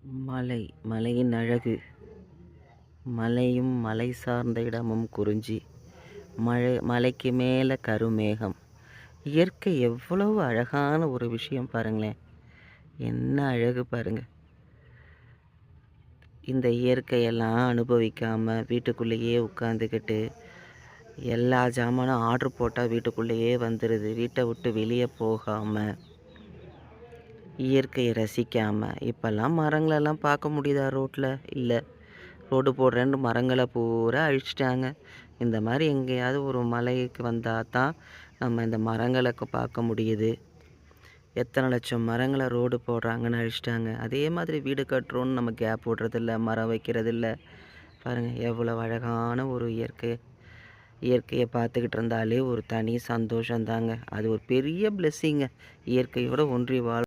மலை மலையின் அழகு. மலையும் மலை சார்ந்த இடமும் குறிஞ்சி. மலைக்கு மேலே கருமேகம். இயற்கை எவ்வளவு அழகான ஒரு விஷயம் பாருங்களேன். என்ன அழகு பாருங்க. இந்த இயற்கையெல்லாம் அனுபவிக்காமல் வீட்டுக்குள்ளேயே உட்காந்துக்கிட்டு எல்லா ஜாமானும் ஆர்டர் போட்டால் வீட்டுக்குள்ளேயே வந்துடுது. வீட்டை விட்டு வெளியே போகாமல் இயற்கையை ரசிக்காமல் இப்போல்லாம் மரங்களெல்லாம் பார்க்க முடியுதா ரோட்டில்? இல்லை. ரோடு போடுறேன்னு மரங்களை பூரா அழிச்சிட்டாங்க. இந்த மாதிரி எங்கேயாவது ஒரு மலைக்கு வந்தால் தான் நம்ம இந்த மரங்களை பார்க்க முடியுது. எத்தனை லட்சம் மரங்களை ரோடு போடுறாங்கன்னு அழிச்சிட்டாங்க. அதே மாதிரி வீடு கட்டுறோன்னு நம்ம கேப் விடுறதில்ல, மரம் வைக்கிறதில்ல. பாருங்கள் எவ்வளோ அழகான ஒரு இயற்கையை பார்த்துக்கிட்டு இருந்தாலே ஒரு தனி சந்தோஷந்தாங்க. அது ஒரு பெரிய பிளெஸ்ஸிங்க. இயற்கையோடு ஒன்றி